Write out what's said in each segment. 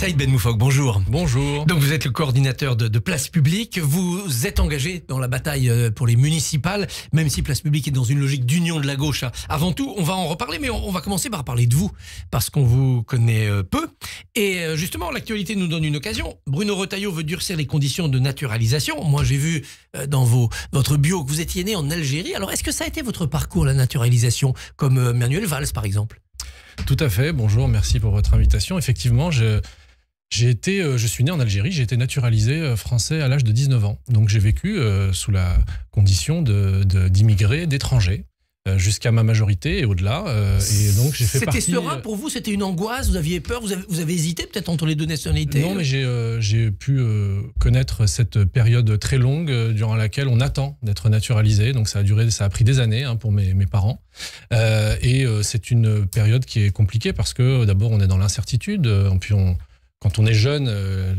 Saïd Ben Moufok, bonjour. Bonjour. Donc vous êtes le coordinateur de Place Publique. Vous êtes engagé dans la bataille pour les municipales, même si Place Publique est dans une logique d'union de la gauche. Avant tout, on va en reparler, mais on va commencer par parler de vous, parce qu'on vous connaît peu. Et justement, l'actualité nous donne une occasion. Bruno Retailleau veut durcir les conditions de naturalisation. Moi, j'ai vu dans votre bio que vous étiez né en Algérie. Alors, est-ce que ça a été votre parcours, la naturalisation, comme Manuel Valls, par exemple ? Tout à fait, bonjour, merci pour votre invitation. Effectivement, je suis né en Algérie, j'ai été naturalisé français à l'âge de 19 ans. Donc j'ai vécu sous la condition d'immigrés, d'étrangers, jusqu'à ma majorité et au-delà. Et donc j'ai fait partie... C'était serein pour vous? C'était une angoisse? Vous aviez peur? Vous avez hésité peut-être entre les deux nationalités? Non, mais j'ai pu connaître cette période très longue durant laquelle on attend d'être naturalisé. Donc ça a pris des années pour mes parents. Et c'est une période qui est compliquée parce que d'abord on est dans l'incertitude. Puis quand on est jeune,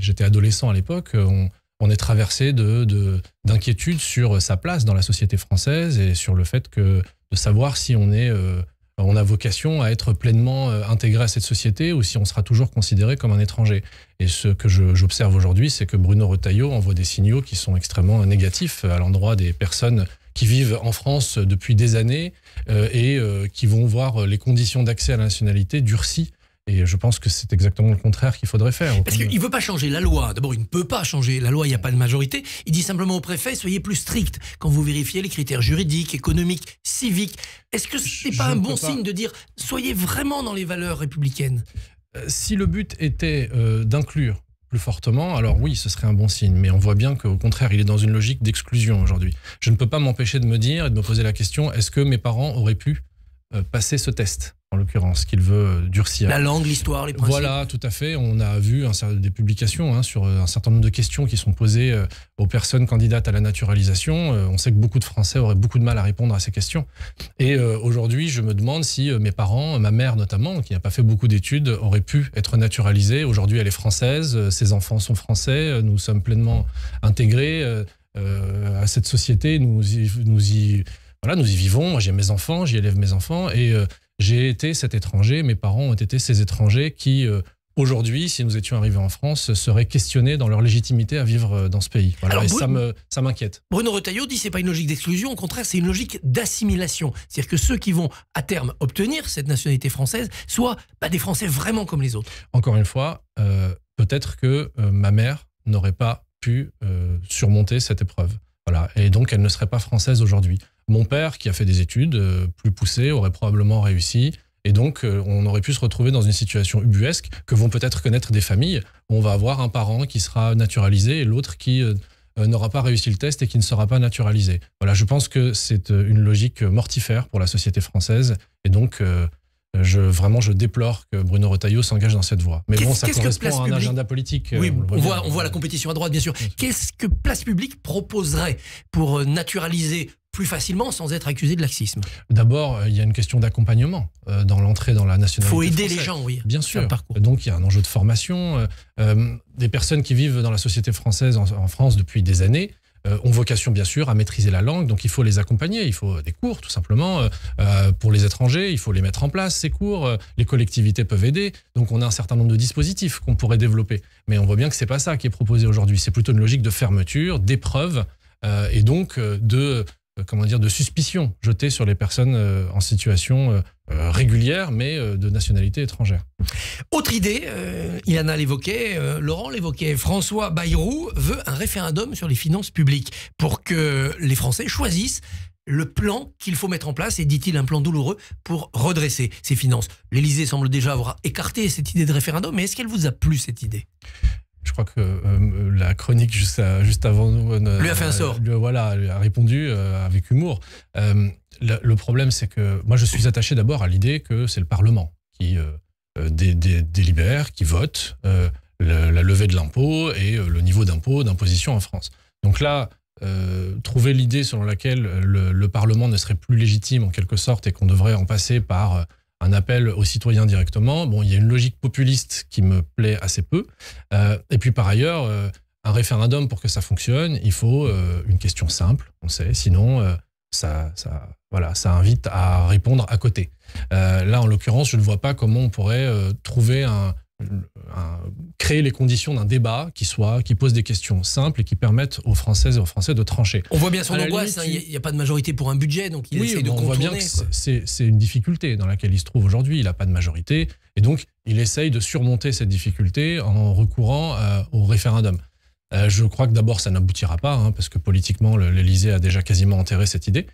j'étais adolescent à l'époque, on est traversé d'inquiétudes sur sa place dans la société française et sur le fait de savoir si on a vocation à être pleinement intégré à cette société ou si on sera toujours considéré comme un étranger. Et ce que j'observe aujourd'hui, c'est que Bruno Retailleau envoie des signaux qui sont extrêmement négatifs à l'endroit des personnes qui vivent en France depuis des années et qui vont voir les conditions d'accès à la nationalité durcies. Et je pense que c'est exactement le contraire qu'il faudrait faire. Parce qu'il ne veut pas changer la loi. D'abord, il ne peut pas changer la loi, il n'y a pas de majorité. Il dit simplement au préfet, soyez plus strict quand vous vérifiez les critères juridiques, économiques, civiques. Est-ce que ce n'est pas un bon signe de dire, soyez vraiment dans les valeurs républicaines? Si le but était d'inclure plus fortement, alors oui, ce serait un bon signe. Mais on voit bien qu'au contraire, il est dans une logique d'exclusion aujourd'hui. Je ne peux pas m'empêcher de me dire et de me poser la question, est-ce que mes parents auraient pu passer ce test, en l'occurrence, qu'il veut durcir. La langue, l'histoire, les principes. Voilà, tout à fait. On a vu des publications sur un certain nombre de questions qui sont posées aux personnes candidates à la naturalisation. On sait que beaucoup de Français auraient beaucoup de mal à répondre à ces questions. Et aujourd'hui, je me demande si mes parents, ma mère notamment, qui n'a pas fait beaucoup d'études, auraient pu être naturalisés. Aujourd'hui, elle est française, ses enfants sont français, nous sommes pleinement intégrés à cette société, nous y vivons. Moi, j'ai mes enfants, j'y élève mes enfants et j'ai été cet étranger, mes parents ont été ces étrangers qui, aujourd'hui, si nous étions arrivés en France, seraient questionnés dans leur légitimité à vivre dans ce pays. Voilà. Alors, et ça m'inquiète. Bruno Retailleau dit que ce n'est pas une logique d'exclusion, au contraire, c'est une logique d'assimilation. C'est-à-dire que ceux qui vont, à terme, obtenir cette nationalité française soient des Français vraiment comme les autres. Encore une fois, peut-être que ma mère n'aurait pas pu surmonter cette épreuve. Voilà. Et donc, elle ne serait pas française aujourd'hui. Mon père, qui a fait des études plus poussées, aurait probablement réussi. Et donc, on aurait pu se retrouver dans une situation ubuesque que vont peut-être connaître des familles où on va avoir un parent qui sera naturalisé et l'autre qui n'aura pas réussi le test et qui ne sera pas naturalisé. Voilà, je pense que c'est une logique mortifère pour la société française. Et donc, je déplore que Bruno Retailleau s'engage dans cette voie. Mais bon, ça correspond à un agenda politique. Oui, on voit la compétition à droite, bien sûr. Qu'est-ce que Place Publique proposerait pour naturaliser plus facilement sans être accusé de laxisme? D'abord, il y a une question d'accompagnement dans l'entrée dans la nationalité française. Il faut aider les gens, oui. Bien sûr. Donc, il y a un enjeu de formation. Des personnes qui vivent dans la société française en France depuis des années ont vocation, bien sûr, à maîtriser la langue. Donc, il faut les accompagner. Il faut des cours, tout simplement. Pour les étrangers, il faut les mettre en place, ces cours. Les collectivités peuvent aider. Donc, on a un certain nombre de dispositifs qu'on pourrait développer. Mais on voit bien que ce n'est pas ça qui est proposé aujourd'hui. C'est plutôt une logique de fermeture, d'épreuve et donc de suspicion jetée sur les personnes en situation régulière, mais de nationalité étrangère. Autre idée, Ilana l'évoquait, Laurent l'évoquait, François Bayrou veut un référendum sur les finances publiques pour que les Français choisissent le plan qu'il faut mettre en place, et dit-il un plan douloureux pour redresser ces finances. L'Élysée semble déjà avoir écarté cette idée de référendum, mais est-ce qu'elle vous a plu, cette idée ? Je crois que la chronique juste avant nous lui a fait un sort. Lui a répondu avec humour. Le problème, c'est que moi, je suis attaché d'abord à l'idée que c'est le Parlement qui délibère, qui vote la levée de l'impôt et le niveau d'imposition en France. Donc là, trouver l'idée selon laquelle le Parlement ne serait plus légitime en quelque sorte et qu'on devrait en passer par un appel aux citoyens directement. Bon, il y a une logique populiste qui me plaît assez peu. Et puis par ailleurs, un référendum, pour que ça fonctionne, il faut une question simple, on sait. Sinon, ça invite à répondre à côté. Là, en l'occurrence, je ne vois pas comment on pourrait trouver créer les conditions d'un débat qui pose des questions simples et qui permettent aux Françaises et aux Français de trancher. On voit bien son angoisse, il n'y a pas de majorité pour un budget, donc il essaie de contourner. On voit bien que c'est une difficulté dans laquelle il se trouve aujourd'hui, il n'a pas de majorité, et donc il essaye de surmonter cette difficulté en recourant au référendum. Je crois que d'abord ça n'aboutira pas, parce que politiquement l'Élysée a déjà quasiment enterré cette idée,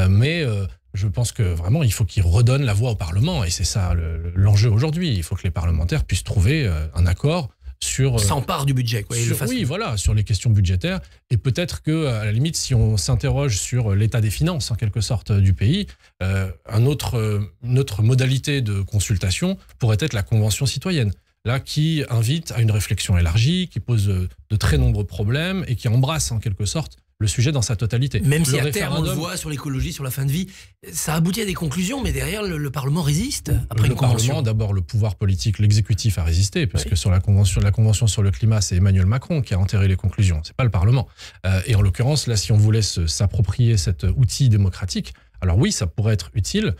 mais je pense que vraiment il faut qu'il redonne la voix au Parlement, et c'est ça l'enjeu aujourd'hui. Il faut que les parlementaires puissent trouver un accord sur... S'empare du budget, quoi. Oui, voilà, sur les questions budgétaires, et peut-être que à la limite, si on s'interroge sur l'état des finances en quelque sorte du pays, une autre modalité de consultation pourrait être la Convention citoyenne. Là, qui invite à une réflexion élargie, qui pose de très nombreux problèmes et qui embrasse en quelque sorte le sujet dans sa totalité. Même si à terme, on le voit sur l'écologie, sur la fin de vie, ça aboutit à des conclusions, mais derrière, le Parlement résiste après une convention. Parlement, d'abord, le pouvoir politique, l'exécutif a résisté, puisque sur la convention sur le climat, c'est Emmanuel Macron qui a enterré les conclusions, c'est pas le Parlement. Et en l'occurrence, là, si on voulait s'approprier cet outil démocratique, alors oui, ça pourrait être utile,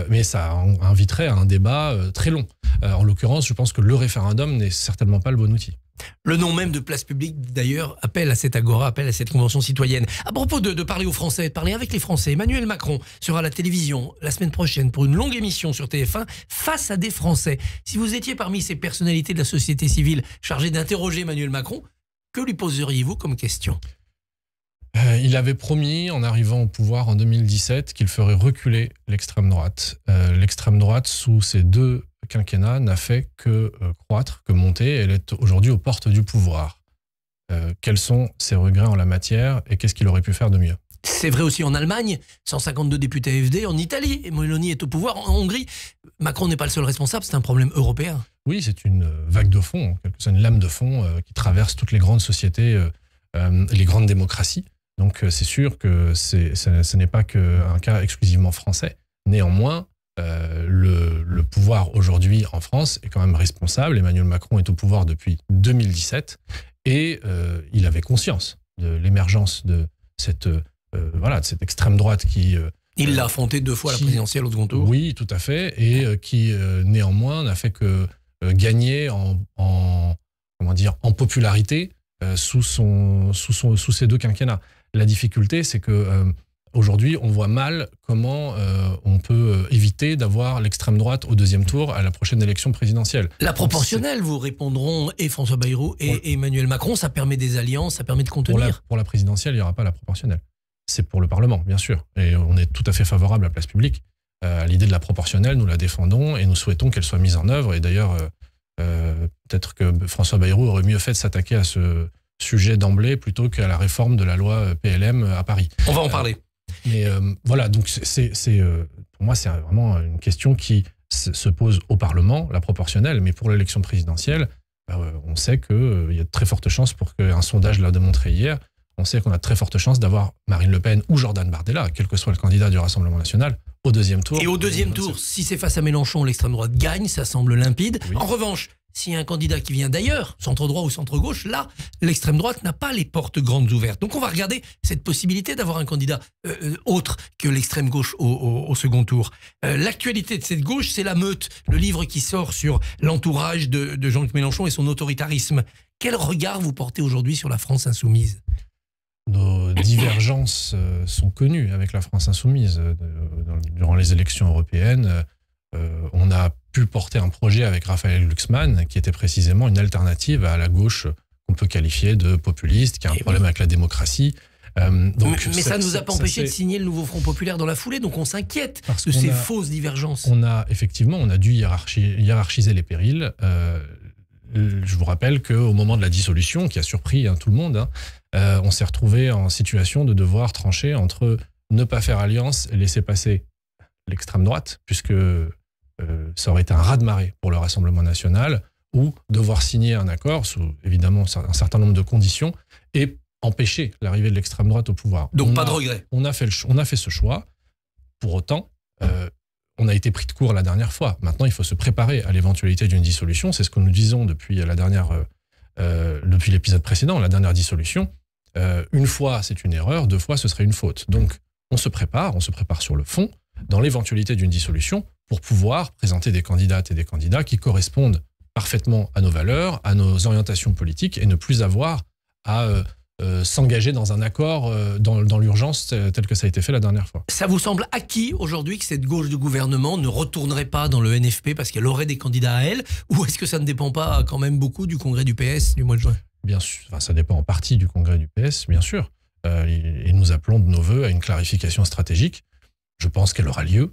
mais ça inviterait à un débat très long. En l'occurrence, je pense que le référendum n'est certainement pas le bon outil. Le nom même de Place Publique, d'ailleurs, appelle à cette agora, appelle à cette convention citoyenne. À propos de parler aux Français, de parler avec les Français, Emmanuel Macron sera à la télévision la semaine prochaine pour une longue émission sur TF1 face à des Français. Si vous étiez parmi ces personnalités de la société civile chargées d'interroger Emmanuel Macron, que lui poseriez-vous comme question ? Il avait promis, en arrivant au pouvoir en 2017, qu'il ferait reculer l'extrême droite. L'extrême droite, sous ces deux quinquennats, n'a fait que croître, que monter. Elle est aujourd'hui aux portes du pouvoir. Quels sont ses regrets en la matière et qu'est-ce qu'il aurait pu faire de mieux ? C'est vrai aussi en Allemagne, 152 députés AfD, en Italie, et Meloni est au pouvoir, en Hongrie. Macron n'est pas le seul responsable, c'est un problème européen. Oui, c'est une vague de fond, une lame de fond qui traverse toutes les grandes sociétés, les grandes démocraties. Donc c'est sûr que ce n'est pas qu'un cas exclusivement français. Néanmoins, le pouvoir aujourd'hui en France est quand même responsable. Emmanuel Macron est au pouvoir depuis 2017 et il avait conscience de l'émergence de cette extrême droite qui... il l'a affronté 2 fois à la présidentielle au second tour. Oui, tout à fait, et qui néanmoins n'a fait que gagner en popularité sous ces deux quinquennats. La difficulté, c'est que aujourd'hui, on voit mal comment on peut éviter d'avoir l'extrême droite au 2e tour à la prochaine élection présidentielle. La proportionnelle, vous répondront, et François Bayrou et Emmanuel Macron, ça permet des alliances, ça permet de contenir. Pour la présidentielle, il n'y aura pas la proportionnelle. C'est pour le Parlement, bien sûr. Et on est tout à fait favorable à Place Publique. À l'idée de la proportionnelle, nous la défendons et nous souhaitons qu'elle soit mise en œuvre. Et d'ailleurs, peut-être que François Bayrou aurait mieux fait de s'attaquer à ce sujet d'emblée plutôt qu'à la réforme de la loi PLM à Paris. On va en parler. Mais voilà, donc pour moi, c'est vraiment une question qui se pose au Parlement, la proportionnelle, mais pour l'élection présidentielle, on sait qu'il y a de très fortes chances, pour qu'un sondage l'a démontré hier, on sait qu'on a de très fortes chances d'avoir Marine Le Pen ou Jordan Bardella, quel que soit le candidat du Rassemblement national, au 2e tour. Et au 2e tour, si c'est face à Mélenchon, l'extrême droite gagne, ça semble limpide. Oui. En revanche, s'il y a un candidat qui vient d'ailleurs, centre-droit ou centre-gauche, là, l'extrême droite n'a pas les portes grandes ouvertes. Donc on va regarder cette possibilité d'avoir un candidat autre que l'extrême gauche au second tour. L'actualité de cette gauche, c'est La Meute, le livre qui sort sur l'entourage de Jean-Luc Mélenchon et son autoritarisme. Quel regard vous portez aujourd'hui sur la France insoumise ? Nos divergences sont connues avec la France insoumise. Durant les élections européennes, on a pu porter un projet avec Raphaël Glucksmann qui était précisément une alternative à la gauche qu'on peut qualifier de populiste, qui a un problème avec la démocratie. Mais ça ne nous a pas empêché de signer le nouveau Front Populaire dans la foulée, donc on s'inquiète de ces fausses divergences. On a dû hiérarchiser les périls. Je vous rappelle qu'au moment de la dissolution, qui a surpris tout le monde, on s'est retrouvé en situation de devoir trancher entre ne pas faire alliance et laisser passer l'extrême droite, puisque ça aurait été un raz-de-marée pour le Rassemblement national, ou devoir signer un accord sous évidemment un certain nombre de conditions et empêcher l'arrivée de l'extrême droite au pouvoir. Donc pas de regret. On a fait ce choix. Pour autant, on a été pris de court la dernière fois. Maintenant, il faut se préparer à l'éventualité d'une dissolution. C'est ce que nous disons depuis l'épisode précédent, la dernière dissolution. Une fois, c'est une erreur. 2 fois, ce serait une faute. Donc, on se prépare sur le fond, dans l'éventualité d'une dissolution, pour pouvoir présenter des candidates et des candidats qui correspondent parfaitement à nos valeurs, à nos orientations politiques et ne plus avoir à s'engager dans un accord dans l'urgence tel que ça a été fait la dernière fois. Ça vous semble acquis aujourd'hui que cette gauche de gouvernement ne retournerait pas dans le NFP parce qu'elle aurait des candidats à elle, ou est-ce que ça ne dépend pas quand même beaucoup du congrès du PS du mois de juin? Bien sûr, enfin, ça dépend en partie du congrès du PS, bien sûr. Et nous appelons de nos voeux à une clarification stratégique. Je pense qu'elle aura lieu,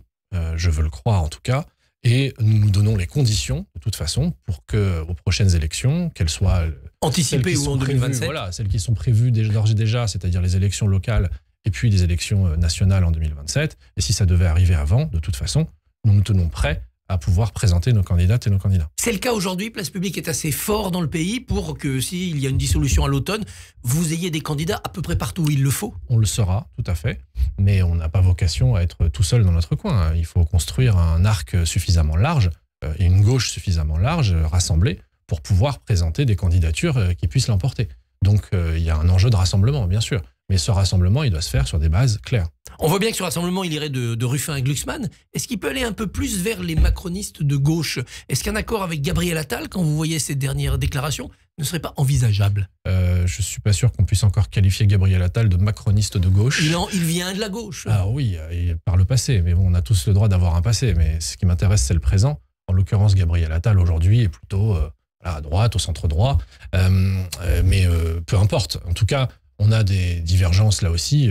je veux le croire en tout cas, et nous nous donnons les conditions, de toute façon, pour qu'aux prochaines élections, qu'elles soient anticipées ou en 2027, voilà, celles qui sont prévues d'ores et déjà, c'est-à-dire les élections locales et puis les élections nationales en 2027, et si ça devait arriver avant, de toute façon, nous nous tenons prêts à pouvoir présenter nos candidates et nos candidats. C'est le cas aujourd'hui, Place Publique est assez fort dans le pays pour que s'il y a une dissolution à l'automne, vous ayez des candidats à peu près partout où il le faut? On le sera, tout à fait, mais on n'a pas vocation à être tout seul dans notre coin. Il faut construire un arc suffisamment large et une gauche suffisamment large, rassemblée, pour pouvoir présenter des candidatures qui puissent l'emporter. Donc il y a un enjeu de rassemblement, bien sûr, mais ce rassemblement, il doit se faire sur des bases claires. On voit bien que ce rassemblement, il irait de Ruffin à Glucksmann. Est-ce qu'il peut aller un peu plus vers les macronistes de gauche? Est-ce qu'un accord avec Gabriel Attal, quand vous voyez ces dernières déclarations, ne serait pas envisageable? Je ne suis pas sûr qu'on puisse encore qualifier Gabriel Attal de macroniste de gauche. Il vient de la gauche. Ah oui, par le passé, mais bon, on a tous le droit d'avoir un passé, mais ce qui m'intéresse, c'est le présent. En l'occurrence, Gabriel Attal, aujourd'hui, est plutôt à droite, au centre droit, mais peu importe. En tout cas, on a des divergences là aussi,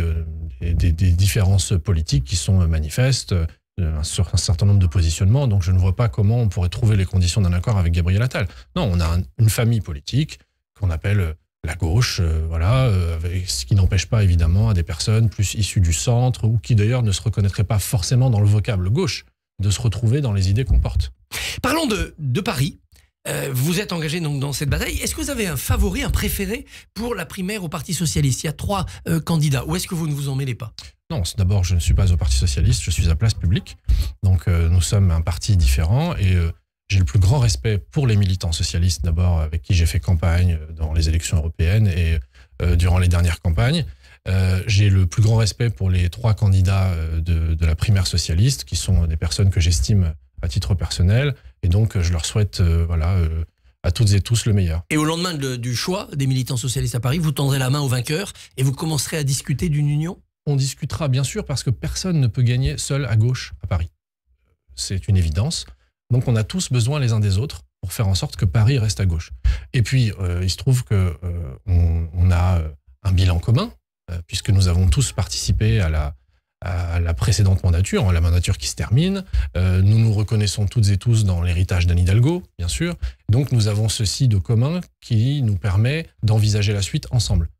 des différences politiques qui sont manifestes sur un certain nombre de positionnements, donc je ne vois pas comment on pourrait trouver les conditions d'un accord avec Gabriel Attal. Non, on a une famille politique qu'on appelle la gauche, voilà, ce qui n'empêche pas évidemment à des personnes plus issues du centre ou qui d'ailleurs ne se reconnaîtraient pas forcément dans le vocable gauche de se retrouver dans les idées qu'on porte. Parlons de Paris. Vous êtes engagé donc dans cette bataille. Est-ce que vous avez un favori, un préféré pour la primaire au Parti Socialiste? Il y a 3 candidats. Ou est-ce que vous ne vous en mêlez pas? Non, d'abord, je ne suis pas au Parti Socialiste, je suis à Place Publique. Donc nous sommes un parti différent et j'ai le plus grand respect pour les militants socialistes, d'abord avec qui j'ai fait campagne dans les élections européennes et durant les dernières campagnes. J'ai le plus grand respect pour les 3 candidats de la primaire socialiste, qui sont des personnes que j'estime à titre personnel, et donc je leur souhaite à toutes et tous le meilleur. Et au lendemain du choix des militants socialistes à Paris, vous tendrez la main aux vainqueurs et vous commencerez à discuter d'une union? On discutera bien sûr, parce que personne ne peut gagner seul à gauche à Paris. C'est une évidence. Donc on a tous besoin les uns des autres pour faire en sorte que Paris reste à gauche. Et puis il se trouve qu'on a un bilan commun, puisque nous avons tous participé à la précédente mandature, la mandature qui se termine. Nous nous reconnaissons toutes et tous dans l'héritage d'Anne Hidalgo, bien sûr. Donc nous avons ceci de commun qui nous permet d'envisager la suite ensemble.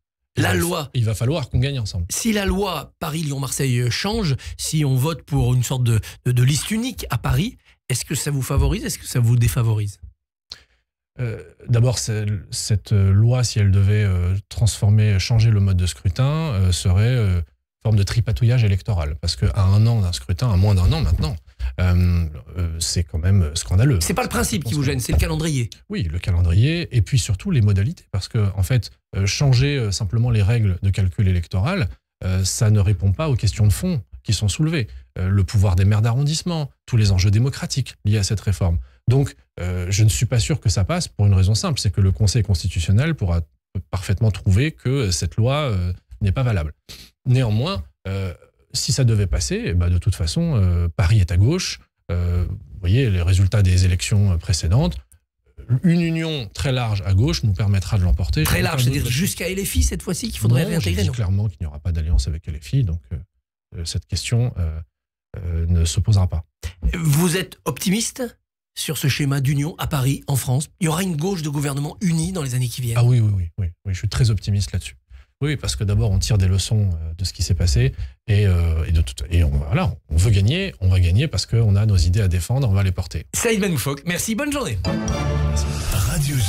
Il va falloir qu'on gagne ensemble. Si la loi Paris-Lyon-Marseille change, si on vote pour une sorte de liste unique à Paris, est-ce que ça vous favorise, est-ce que ça vous défavorise? D'abord, cette loi, si elle devait changer le mode de scrutin, serait forme de tripatouillage électoral. Parce qu'à un an d'un scrutin, à moins d'un an maintenant, c'est quand même scandaleux. C'est pas le principe qui vous gêne, c'est le calendrier. Oui, le calendrier, et puis surtout les modalités. Parce que, en fait, changer simplement les règles de calcul électoral, ça ne répond pas aux questions de fond qui sont soulevées. Le pouvoir des maires d'arrondissement, tous les enjeux démocratiques liés à cette réforme. Donc, je ne suis pas sûr que ça passe pour une raison simple, c'est que le Conseil constitutionnel pourra parfaitement trouver que cette loi n'est pas valable. Néanmoins, si ça devait passer, de toute façon, Paris est à gauche. Vous voyez les résultats des élections précédentes. Une union très large à gauche nous permettra de l'emporter. Très large, c'est-à-dire jusqu'à LFI cette fois-ci qu'il faudrait réintégrer? Je dis clairement qu'il n'y aura pas d'alliance avec LFI, donc cette question ne se posera pas. Vous êtes optimiste sur ce schéma d'union à Paris, en France? Il y aura une gauche de gouvernement unie dans les années qui viennent? Ah oui, je suis très optimiste là-dessus. Oui, parce que d'abord, on tire des leçons de ce qui s'est passé et on veut gagner, on va gagner parce qu'on a nos idées à défendre, on va les porter. Saïd Ben Moufok, merci, bonne journée. Merci. Radio J.